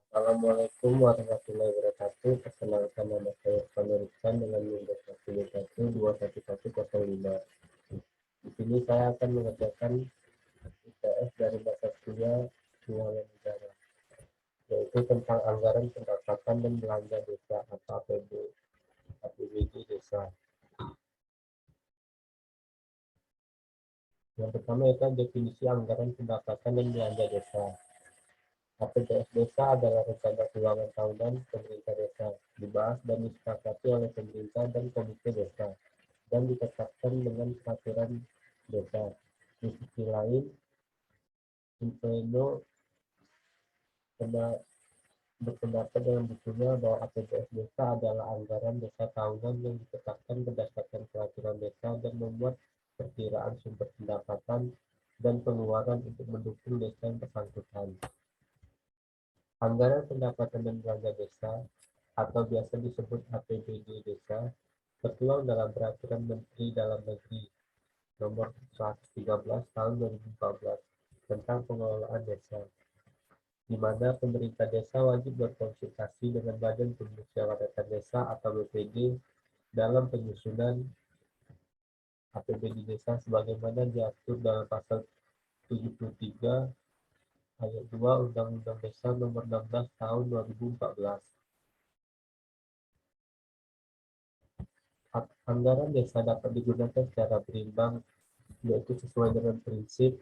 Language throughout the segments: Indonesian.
Assalamualaikum warahmatullahi wabarakatuh. Perkenalkan nama saya Panurisan dengan nomor 1112105. Di sini saya akan mengerjakan IPS dari mata kuliah keuangan negara, yaitu tentang anggaran pendapatan dan belanja desa atau APBD desa. Yang pertama itu definisi anggaran pendapatan dan belanja desa. APBS desa adalah rencana keuangan tahunan pemerintah desa, dibahas dan disepakati oleh pemerintah dan komite desa, dan ditetapkan dengan peraturan desa. Di sisi lain, Impeno berpendapat dengan bukunya bahwa APBS desa adalah anggaran desa tahunan yang ditetapkan berdasarkan peraturan desa dan memuat perkiraan sumber pendapatan dan pengeluaran untuk mendukung desa yang bersangkutan. Anggaran pendapatan dan belanja desa atau biasa disebut APBD desa tertuang dalam Peraturan Menteri Dalam Negeri Nomor 113 Tahun 2014 tentang pengelolaan desa, di mana pemerintah desa wajib berkonsultasi dengan Badan Permusyawaratan Desa atau BPD dalam penyusunan APBD desa sebagaimana diatur dalam pasal 73 ayat 2 Undang-Undang Desa Nomor 16 Tahun 2014. Anggaran desa dapat digunakan secara berimbang, yaitu sesuai dengan prinsip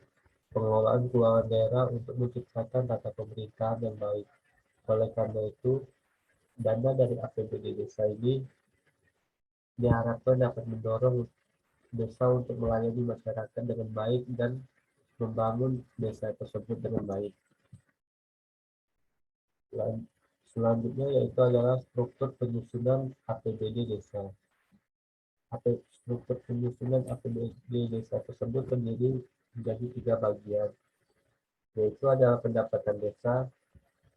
pengelolaan keuangan daerah untuk menciptakan tata pemerintahan yang baik. Oleh karena itu, dana dari APBD desa ini diharapkan dapat mendorong desa untuk melayani masyarakat dengan baik dan membangun desa tersebut dengan baik. Selanjutnya yaitu adalah struktur penyusunan APBD desa. Struktur penyusunan APBD desa tersebut terdiri menjadi 3 bagian, yaitu adalah pendapatan desa,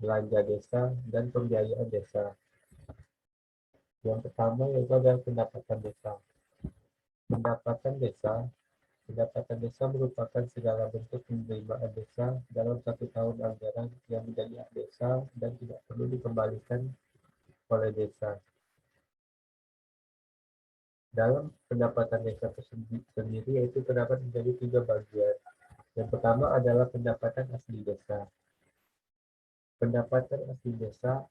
belanja desa, dan pembiayaan desa. Yang pertama yaitu adalah pendapatan desa. Pendapatan desa Pendapatan desa merupakan segala bentuk penerimaan desa dalam satu tahun anggaran yang menjadi hak desa dan tidak perlu dikembalikan oleh desa. Dalam pendapatan desa tersebut sendiri yaitu terdapat menjadi 3 bagian. Yang pertama adalah pendapatan asli desa. Pendapatan asli desa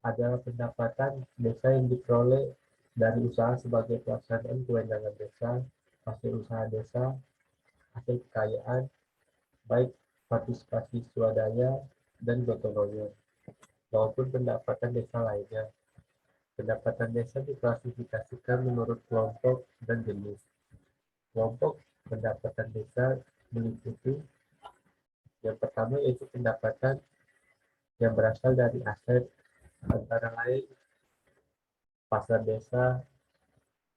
adalah pendapatan desa yang diperoleh dari usaha sebagai pelaksanaan kewenangan desa, hasil usaha desa, hasil kekayaan, baik partisipasi swadaya dan gotong royong, maupun pendapatan desa lainnya. Pendapatan desa diklasifikasikan menurut kelompok dan jenis. Kelompok pendapatan desa meliputi yang pertama yaitu pendapatan yang berasal dari aset, antara lain pasar desa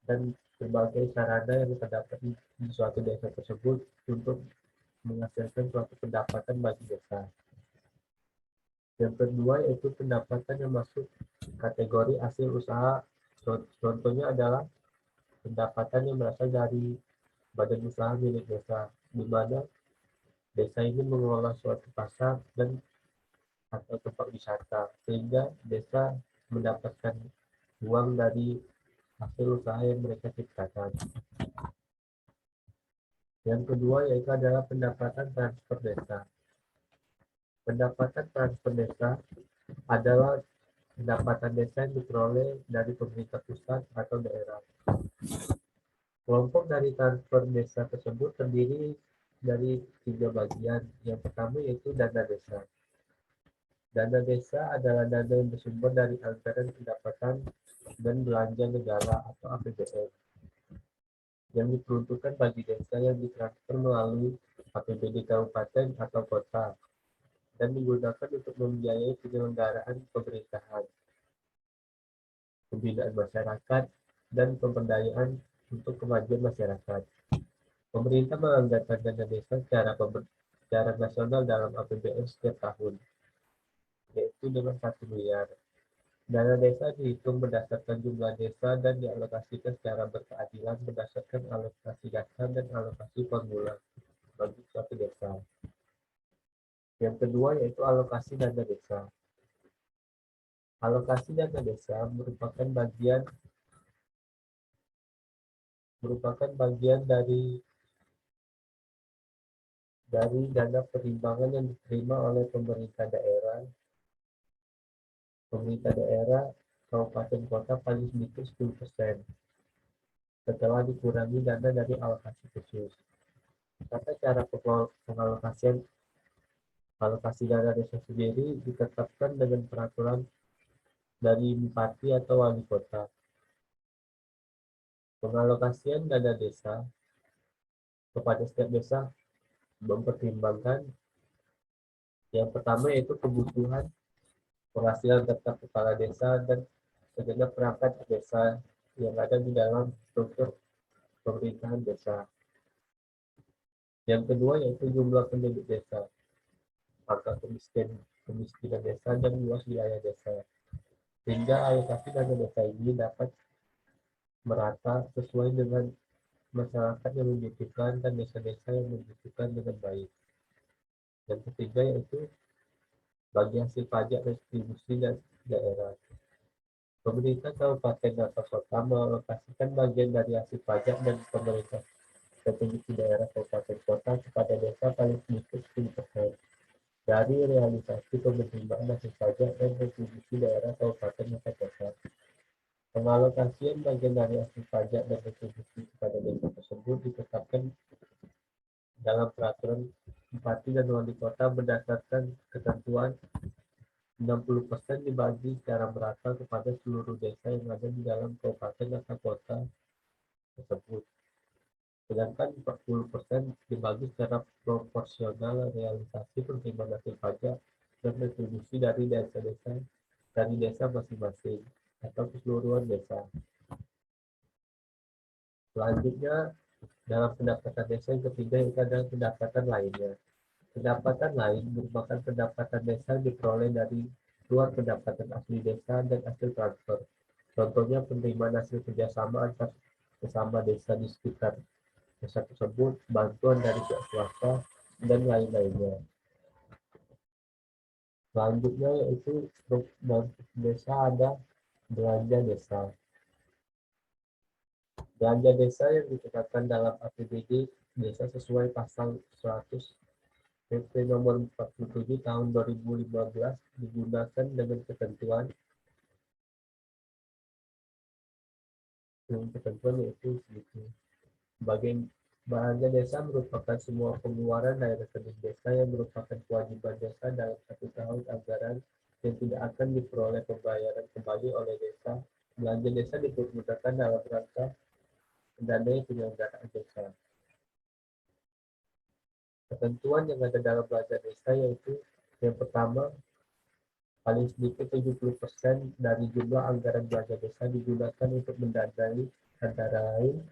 dan berbagai sarana yang terdapat di suatu desa tersebut untuk menghasilkan suatu pendapatan bagi desa. Yang kedua yaitu pendapatan yang masuk kategori hasil usaha. Contohnya adalah pendapatan yang berasal dari badan usaha milik desa, di mana desa ini mengelola suatu pasar dan atau tempat wisata, sehingga desa mendapatkan uang dari hasil usaha yang mereka ciptakan. Yang kedua yaitu adalah pendapatan transfer desa. Pendapatan transfer desa adalah pendapatan desa yang diperoleh dari pemerintah pusat atau daerah. Kelompok dari transfer desa tersebut terdiri dari 3 bagian. Yang pertama yaitu dana desa. Dana desa adalah dana yang bersumber dari anggaran pendapatan dan belanja negara atau APBN yang diperuntukkan bagi desa yang ditransfer melalui APBD kabupaten atau kota dan digunakan untuk membiayai penyelenggaraan pemerintahan, pembinaan masyarakat, dan pemberdayaan untuk kemajuan masyarakat. Pemerintah menganggarkan dana desa secara nasional dalam APBN setiap tahun, yaitu dengan 1 miliar. Dana desa dihitung berdasarkan jumlah desa dan dialokasikan secara berkeadilan berdasarkan alokasi dasar dan alokasi formula bagi suatu desa. Yang kedua yaitu alokasi dana desa. Alokasi dana desa merupakan bagian dari dana perimbangan yang diterima oleh pemerintah daerah kabupaten kota paling sedikit 10% setelah dikurangi dana dari alokasi khusus. Tata cara pengalokasian alokasi dana desa sendiri ditetapkan dengan peraturan dari bupati atau wali kota. Pengalokasian dana desa kepada setiap desa mempertimbangkan yang pertama yaitu kebutuhan penghasilan tetap kepala desa dan segenap perangkat desa yang ada di dalam struktur pemerintahan desa. Yang kedua yaitu jumlah penduduk desa, angka kemiskinan desa dan luas wilayah desa. Sehingga alokasi dana desa ini dapat merata sesuai dengan masyarakat yang membutuhkan dan desa-desa yang membutuhkan dengan baik. Yang ketiga yaitu bagi hasil pajak retribusi dan daerah. Pemerintah kabupaten atau kota mengalokasikan bagian dari hasil pajak dan pemerintah retribusi daerah kabupaten kota kepada desa paling sedikit 10% dari realisasi penerimaan hasil pajak dan retribusi daerah kabupaten atau kota. Pengalokasian bagian dari hasil pajak dan retribusi kepada desa tersebut ditetapkan dalam peraturan bupati dan wali kota berdasarkan ketentuan 60% dibagi secara merata kepada seluruh desa yang ada di dalam kabupaten atau kota tersebut. Sedangkan 40% dibagi secara proporsional realisasi penerimaan hasil pajak dan retribusi dari desa masing-masing atau keseluruhan desa. Selanjutnya, dalam pendapatan desa yang ketiga itu adalah pendapatan lainnya. Pendapatan lain merupakan pendapatan desa diperoleh dari luar pendapatan asli desa dan hasil transfer. Contohnya penerimaan hasil kerjasama antar sesama desa di sekitar desa tersebut, bantuan dari pihak swasta, dan lain-lainnya. Selanjutnya yaitu desa ada belanja desa. Belanja desa yang ditetapkan dalam APBD desa sesuai pasal 100 PP nomor 47 tahun 2015 digunakan dengan ketentuan yaitu sebagai belanja desa merupakan semua pengeluaran dari rekening desa yang merupakan kewajiban desa dalam 1 tahun anggaran yang tidak akan diperoleh pembayaran kembali oleh desa. Belanja desa dipergunakan dalam rangka mendanai penyelenggaraan desa. Ketentuan yang ada dalam belanja desa yaitu yang pertama, paling sedikit 70% dari jumlah anggaran belanja desa digunakan untuk mendanai antara lain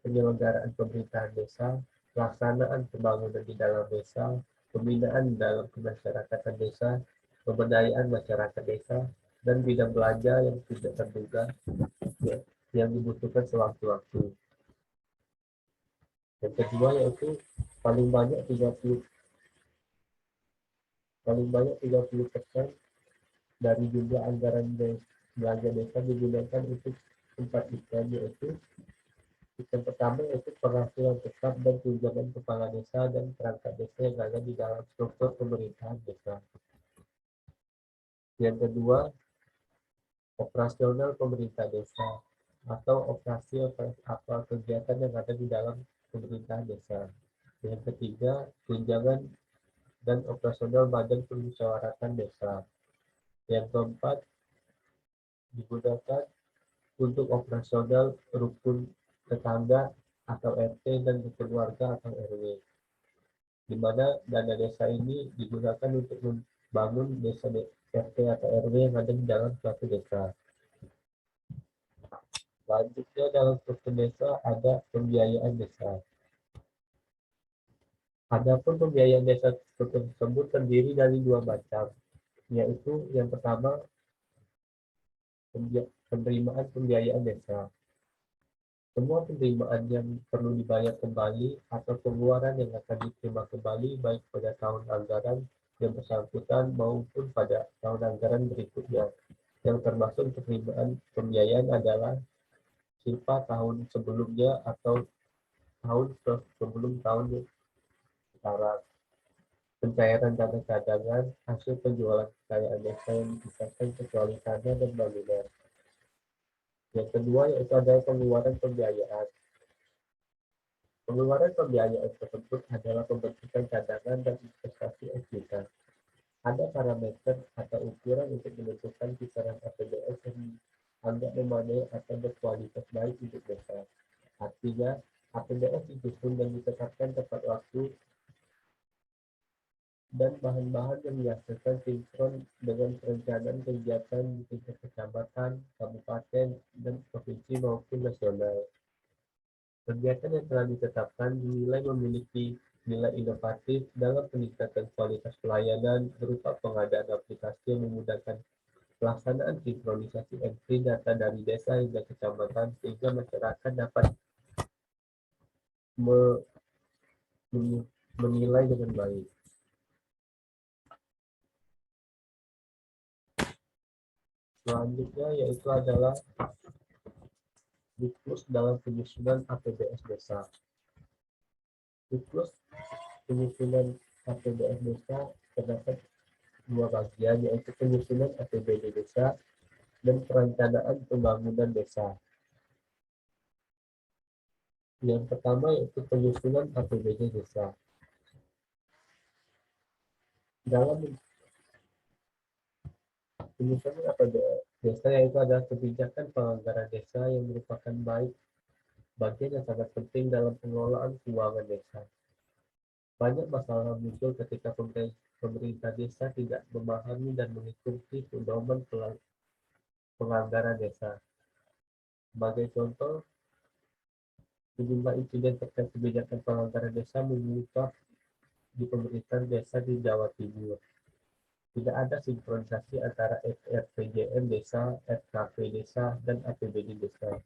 penyelenggaraan pemerintahan desa, pelaksanaan pembangunan di dalam desa, pembinaan dalam kemasyarakatan desa, pemberdayaan masyarakat desa, dan bidang belanja yang tidak terduga yang dibutuhkan sewaktu-waktu. Yang kedua yaitu paling banyak 30% dari jumlah anggaran belanja desa digunakan untuk 4 item, yaitu item pertama yaitu penghasilan tetap dan tunjangan kepala desa dan perangkat desa yang ada di dalam struktur pemerintahan desa. Yang kedua, operasional pemerintah desa atau operasi apa kegiatan yang ada di dalam pemerintahan desa. Yang ketiga, tunjangan dan operasional badan permusyawaratan desa. Yang keempat, digunakan untuk operasional rukun tetangga atau RT dan rukun warga atau RW, di mana dana desa ini digunakan untuk membangun desa RT atau RW yang ada di dalam suatu desa. Selanjutnya dalam struktur desa ada pembiayaan desa. Adapun pembiayaan desa tersebut terdiri dari 2 macam, yaitu yang pertama penerimaan pembiayaan desa. Semua penerimaan yang perlu dibayar kembali atau pengeluaran yang akan diterima kembali baik pada tahun anggaran yang bersangkutan maupun pada tahun anggaran berikutnya yang termasuk penerimaan pembiayaan adalah silpa tahun sebelumnya atau tahun sebelum tahun sekarang. Pencairan dana cadangan hasil penjualan kekayaan desa yang dipisahkan kecuali tanah dan bangunan. Yang kedua yaitu adalah pengeluaran pembiayaan. Pengeluaran pembiayaan tersebut adalah pembentukan cadangan dan investasi ekuitas. Ada parameter atau ukuran untuk menentukan kisaran APBS yang anggap memadai atau berkualitas baik untuk desa. Artinya, APBS disusun dan ditetapkan tepat waktu dan bahan-bahan yang dihasilkan sinkron dengan perencanaan kegiatan di tingkat kecamatan, kabupaten, dan provinsi maupun nasional. Kegiatan yang telah ditetapkan dinilai memiliki nilai inovatif dalam peningkatan kualitas pelayanan berupa pengadaan aplikasi yang memudahkan pelaksanaan sinkronisasi entry data dari desa hingga kecamatan sehingga masyarakat dapat menilai dengan baik. Selanjutnya yaitu adalah siklus dalam penyusunan APBS desa. Siklus penyusunan APBS desa terdapat dua bagian, yaitu penyusunan APBD desa dan perencanaan pembangunan desa. Yang pertama yaitu penyusunan APBD desa. Dalam penyusunan APBD desa yaitu adalah kebijakan penganggaran desa yang merupakan bagian yang sangat penting dalam pengelolaan keuangan desa. Banyak masalah muncul ketika pemerintah desa tidak memahami dan mengikuti pedoman penganggaran desa. Sebagai contoh, sejumlah insiden terkait kebijakan penganggaran desa mengungkap di pemerintahan desa di Jawa Timur. Tidak ada sinkronisasi antara RPJM desa, RKP desa, dan APBD desa.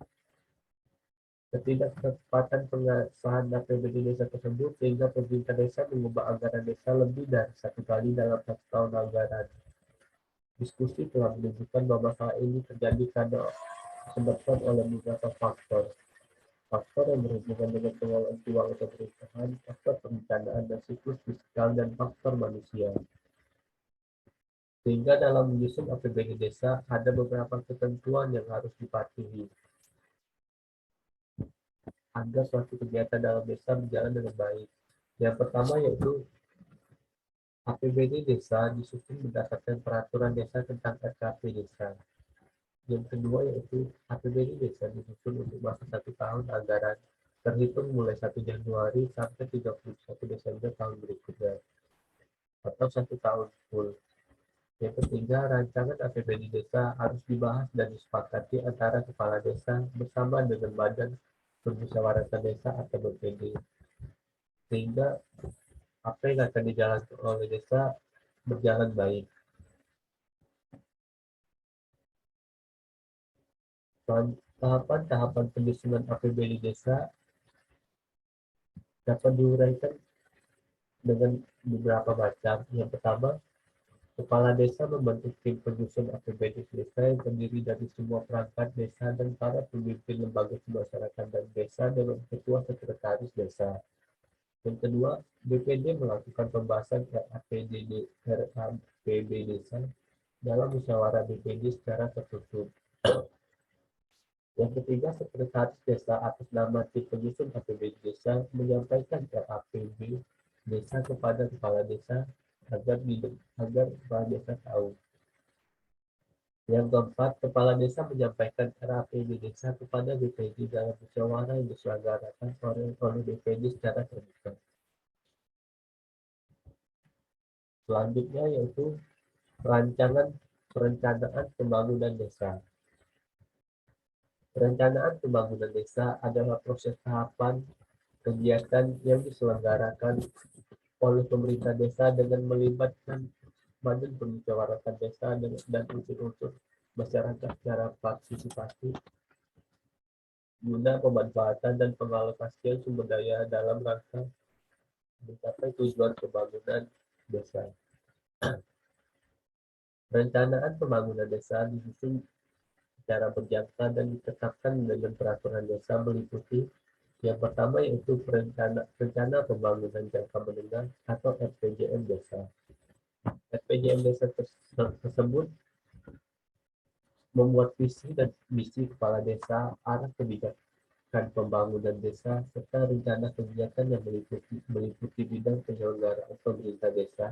Ketidaktepatan pengesahan APBD desa tersebut sehingga pemerintah desa mengubah anggaran desa lebih dari satu kali dalam satu tahun anggaran. Diskusi telah menunjukkan bahwa masalah ini terjadi karena disebabkan oleh beberapa faktor. Faktor yang berhubungan dengan pengelolaan keuangan pemerintahan, faktor perencanaan dan siklus fiskal, dan faktor manusia. Sehingga dalam menyusun APBD desa ada beberapa ketentuan yang harus dipatuhi agar suatu kegiatan dalam desa berjalan dengan baik. Yang pertama yaitu APBD desa disusun berdasarkan peraturan desa tentang RKP desa. Yang kedua yaitu APBD desa disusun untuk masa 1 tahun anggaran terhitung mulai 1 Januari sampai 31 Desember tahun berikutnya atau 1 tahun full. Yang ketiga, rancangan APBD desa harus dibahas dan disepakati antara kepala desa bersama dengan badan permusyawaratan desa atau BPD, sehingga apa yang akan dijalankan oleh desa berjalan baik. Tahapan-tahapan penyusunan APBD desa dapat diuraikan dengan beberapa macam. Yang pertama, kepala desa membentuk tim penyusun APBD desa yang terdiri dari semua perangkat desa dan para pemimpin lembaga kemasyarakatan dan desa dengan ketua sekretaris desa. Yang kedua, BPD melakukan pembahasan RAPB desa dalam musyawarah BPD secara tertutup. Yang ketiga, sekretaris desa atas nama tim penyusun APBD desa menyampaikan RAPB desa kepada kepala desa agar kepala desa tahu. Yang keempat, kepala desa menyampaikan RAPB desa kepada BPD dalam musyawarah yang diselenggarakan oleh BPD secara terbuka. Selanjutnya yaitu perencanaan pembangunan desa. Perencanaan pembangunan desa adalah proses tahapan kegiatan yang diselenggarakan oleh pemerintah desa dengan melibatkan badan permusyawaratan desa dan unsur-unsur masyarakat secara partisipasi guna pemanfaatan dan pengalokasian sumber daya dalam rangka mencapai tujuan pembangunan desa. Perencanaan pembangunan desa disusun secara berjangka dan ditetapkan dengan peraturan desa meliputi yang pertama yaitu rencana pembangunan jangka menengah atau RPJM desa. RPJM desa tersebut membuat visi dan misi kepala desa, arah kebijakan pembangunan desa, serta rencana kegiatan yang meliputi bidang penyelenggaraan pemerintah desa,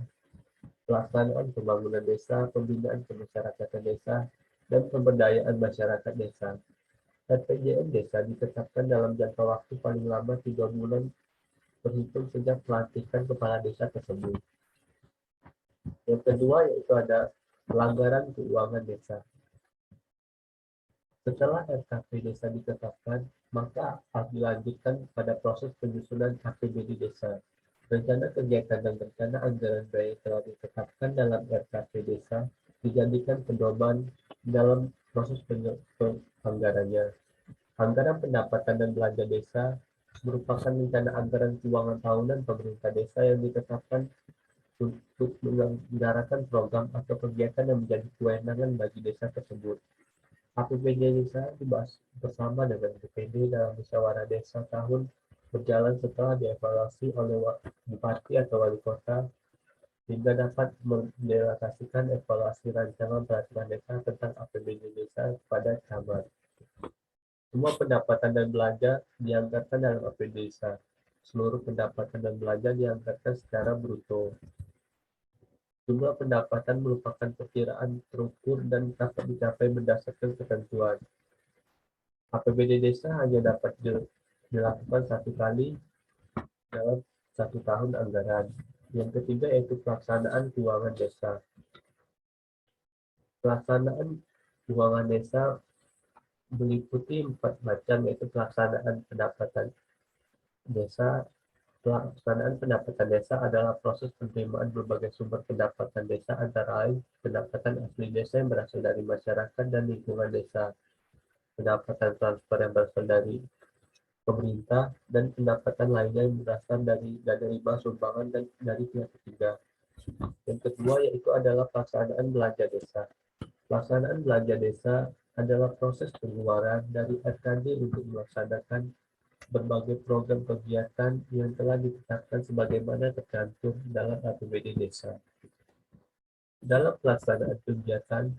pelaksanaan pembangunan desa, pembinaan kemasyarakatan desa, dan pemberdayaan masyarakat desa. RPJM desa ditetapkan dalam jangka waktu paling lama 3 bulan terhitung sejak pelantikan kepala desa tersebut. Yang kedua yaitu ada pelanggaran keuangan desa. Setelah RKP desa ditetapkan, maka harus dilanjutkan pada proses penyusunan APBD desa. Rencana kegiatan dan rencana anggaran daya telah ditetapkan dalam RKP desa dijadikan pedoman dalam proses anggarannya. Anggaran pendapatan dan belanja desa merupakan rencana anggaran keuangan tahunan pemerintah desa yang ditetapkan untuk menyelenggarakan program atau kegiatan yang menjadi kewenangan bagi desa tersebut. APBD desa dibahas bersama dengan DPD dalam musyawarah desa tahun berjalan setelah dievaluasi oleh bupati atau wali kota hingga dapat mendelegasikan evaluasi rancangan peraturan desa tentang APBD desa kepada camat. Semua pendapatan dan belanja dianggarkan dalam APBD desa. Seluruh pendapatan dan belanja dianggarkan secara bruto. Jumlah pendapatan merupakan perkiraan terukur dan dapat dicapai berdasarkan ketentuan. APBD desa hanya dapat dilakukan satu kali dalam satu tahun anggaran. Yang ketiga yaitu pelaksanaan keuangan desa. Pelaksanaan keuangan desa meliputi 4 macam yaitu pelaksanaan pendapatan desa. Pelaksanaan pendapatan desa adalah proses penerimaan berbagai sumber pendapatan desa antara lain pendapatan asli desa yang berasal dari masyarakat dan lingkungan desa, pendapatan transfer yang berasal dari pemerintah, dan pendapatan lainnya yang berasal dari dana hibah, sumbangan, dan dari pihak ketiga. Yang kedua yaitu adalah pelaksanaan belanja desa. Pelaksanaan belanja desa adalah proses pengeluaran dari RKD untuk melaksanakan berbagai program kegiatan yang telah ditetapkan sebagaimana tercantum dalam APBD desa. Dalam pelaksanaan kegiatan,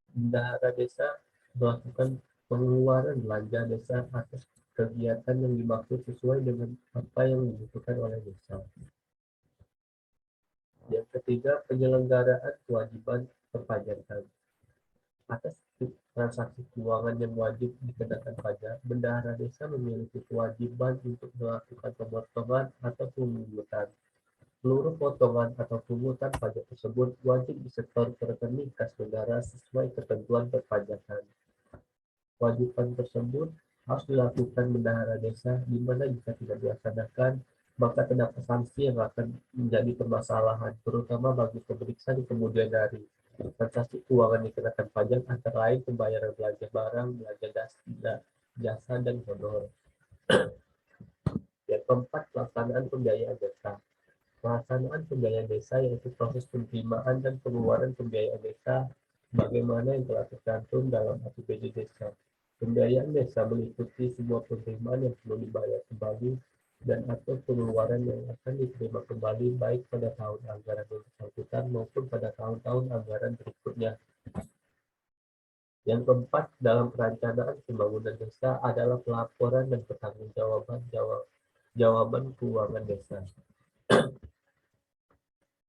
bendahara desa melakukan pengeluaran belanja desa atas kegiatan yang dimaksud sesuai dengan apa yang dibutuhkan oleh desa. Yang ketiga, penyelenggaraan kewajiban perpajakan. Atas transaksi keuangan yang wajib dikenakan pajak, bendahara desa memiliki kewajiban untuk melakukan pemotongan atau pemungutan. Seluruh potongan atau pungutan pajak tersebut wajib disetor ke rekening kas negara sesuai ketentuan perpajakan. Kewajiban tersebut harus dilakukan bendahara desa, di mana jika tidak dilaksanakan, maka terdapat sanksi yang akan menjadi permasalahan, terutama bagi pemeriksa di kemudian hari. Transaksi keuangan dikenakan pajak antara lain pembayaran belanja barang, belanja jasa, dan honor. Yang keempat, pelaksanaan pembiayaan desa. Pelaksanaan pembiayaan desa yaitu proses penerimaan dan pengeluaran pembiayaan desa bagaimana yang telah tercantum dalam APBD desa. Pembiayaan desa meliputi semua penerimaan yang perlu dibayar kembali dan atau pengeluaran yang akan diterima kembali baik pada tahun anggaran yang bersangkutan maupun pada tahun-tahun anggaran berikutnya. Yang keempat, dalam perencanaan pembangunan desa adalah pelaporan dan pertanggungjawaban jawaban keuangan desa.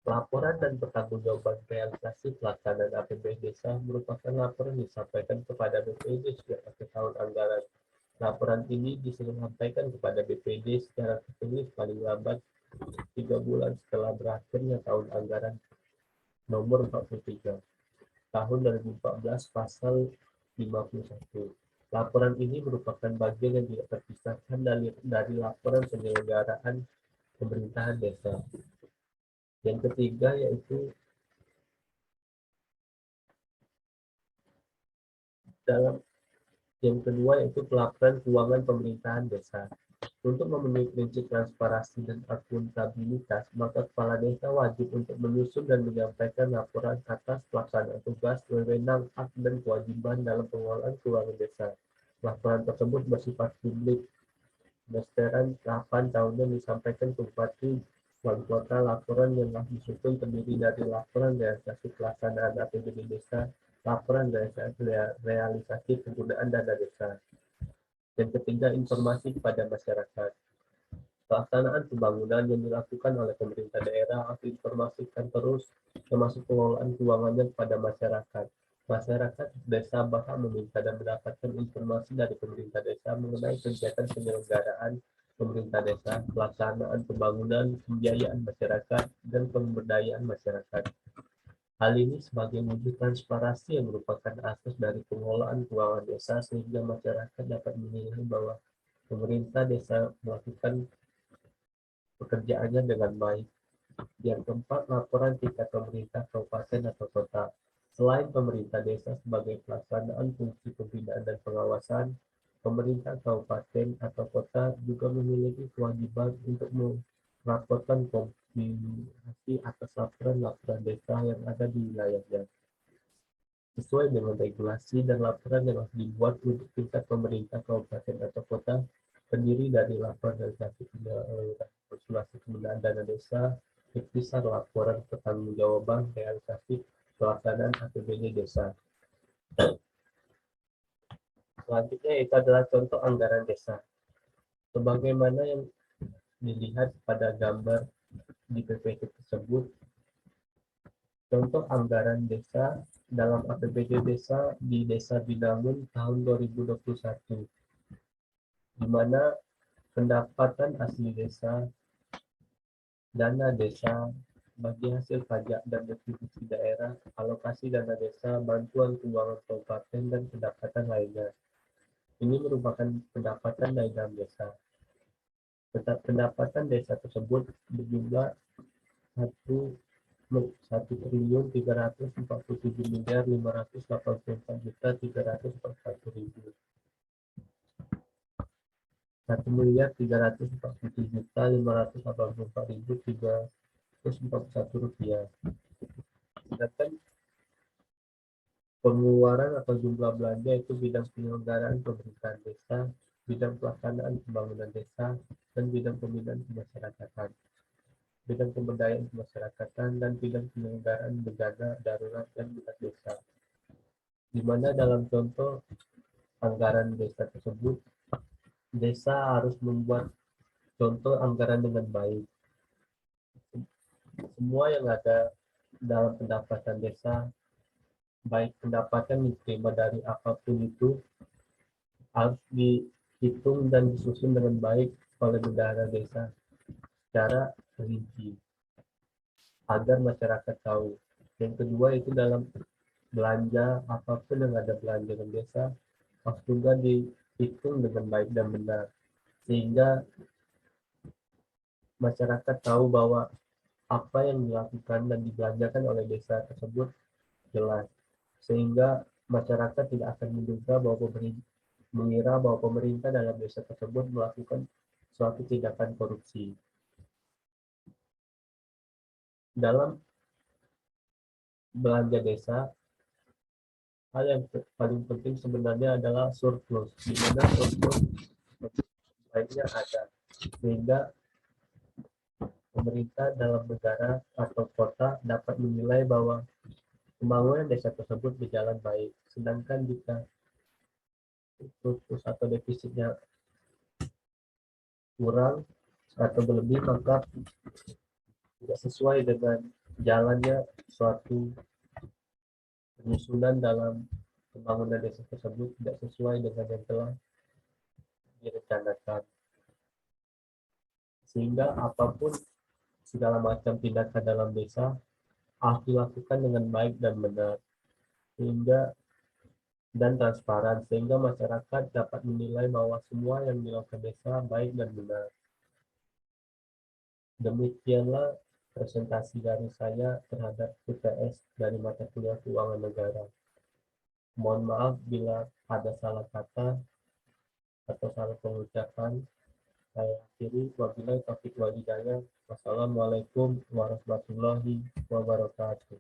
Laporan dan pertanggungjawaban realisasi pelaksanaan APBD desa merupakan laporan yang disampaikan kepada BPD setiap akhir tahun anggaran. Laporan ini disampaikan kepada BPD secara tertulis paling lambat 3 bulan setelah berakhirnya tahun anggaran nomor 43 tahun 2014 pasal 51. Laporan ini merupakan bagian yang tidak terpisahkan dari laporan penyelenggaraan pemerintahan desa. Yang ketiga yaitu dalam yang kedua yaitu pelaporan keuangan pemerintahan desa. Untuk memenuhi prinsip transparansi dan akuntabilitas, maka kepala desa wajib untuk menyusun dan menyampaikan laporan atas pelaksanaan tugas, wewenang, hak, dan kewajiban dalam pengelolaan keuangan desa. Laporan tersebut bersifat publik, berdasarkan tahapan tahunan disampaikan ke Bupati, Wali Kota. Laporan yang disusun terdiri dari laporan realisasi pelaksanaan APBD desa, laporan realisasi penggunaan dana desa. Yang ketiga, informasi kepada masyarakat. Pelaksanaan pembangunan yang dilakukan oleh pemerintah daerah harus diinformasikan terus, termasuk pengelolaan keuangannya kepada masyarakat. Masyarakat desa berhak meminta dan mendapatkan informasi dari pemerintah desa mengenai kegiatan penyelenggaraan pemerintah desa, pelaksanaan pembangunan, pembiayaan masyarakat, dan pemberdayaan masyarakat. Hal ini sebagai wujud transparansi yang merupakan asas dari pengelolaan keuangan desa sehingga masyarakat dapat menilai bahwa pemerintah desa melakukan pekerjaannya dengan baik. Yang keempat, laporan tingkat pemerintah kabupaten atau kota. Selain pemerintah desa sebagai pelaksanaan fungsi pembinaan dan pengawasan, pemerintah kabupaten atau kota juga memiliki kewajiban untuk melaporkan kombinasi atas laporan-laporan desa yang ada di wilayahnya. Sesuai dengan regulasi dan laporan yang harus dibuat untuk tingkat pemerintah kabupaten atau kota, terdiri dari laporan realisasi konsultasi penggunaan dana desa, ikhtisar laporan pertanggungjawaban realisasi pelaksanaan APBD desa. Selanjutnya itu adalah contoh anggaran desa. Sebagaimana yang dilihat pada gambar di PPT tersebut, contoh anggaran desa dalam APBD desa di Desa Binangun tahun 2021, di mana pendapatan asli desa, dana desa, bagi hasil pajak dan retribusi daerah, alokasi dana desa, bantuan keuangan kabupaten, dan pendapatan lainnya. Ini merupakan pendapatan dari dalam desa. Pendapatan desa tersebut berjumlah 1.347.584.344.1 1.347.584.341 Sedangkan pengeluaran atau jumlah belanja itu bidang penyelenggaraan pemerintahan desa, bidang pelaksanaan pembangunan desa, dan bidang pembinaan kemasyarakatan, bidang pemberdayaan kemasyarakatan, dan bidang penyelenggaraan bencana darurat dan lintas desa. Di mana dalam contoh anggaran desa tersebut, desa harus membuat contoh anggaran dengan baik. Semua yang ada dalam pendapatan desa, baik pendapatan yang diterima dari apapun itu, harus dihitung dan disusun dengan baik oleh bendahara desa secara rinci agar masyarakat tahu. Yang kedua itu dalam belanja apapun yang ada belanja di desa harus juga dihitung dengan baik dan benar sehingga masyarakat tahu bahwa apa yang dilakukan dan dibelanjakan oleh desa tersebut jelas, sehingga masyarakat tidak akan mengira bahwa pemerintah dalam desa tersebut melakukan suatu tindakan korupsi. Dalam belanja desa, hal yang paling penting sebenarnya adalah surplus, di mana surplus baiknya ada, sehingga pemerintah dalam negara atau kota dapat menilai bahwa pembangunan desa tersebut berjalan baik. Sedangkan jika surplus atau defisitnya kurang atau berlebih, maka tidak sesuai dengan jalannya suatu penyusunan dalam pembangunan desa tersebut, tidak sesuai dengan yang telah direncanakan. Sehingga apapun segala macam tindakan dalam desa harus dilakukan dengan baik dan benar dan transparan sehingga masyarakat dapat menilai bahwa semua yang dilakukan desa baik dan benar. Demikianlah presentasi dari saya terhadap UTS dari mata kuliah Keuangan Negara. Mohon maaf bila ada salah kata atau salah pengucapan. Saya akhiri, wabillahi taufiq wal hidayah. Wassalamualaikum warahmatullahi wabarakatuh.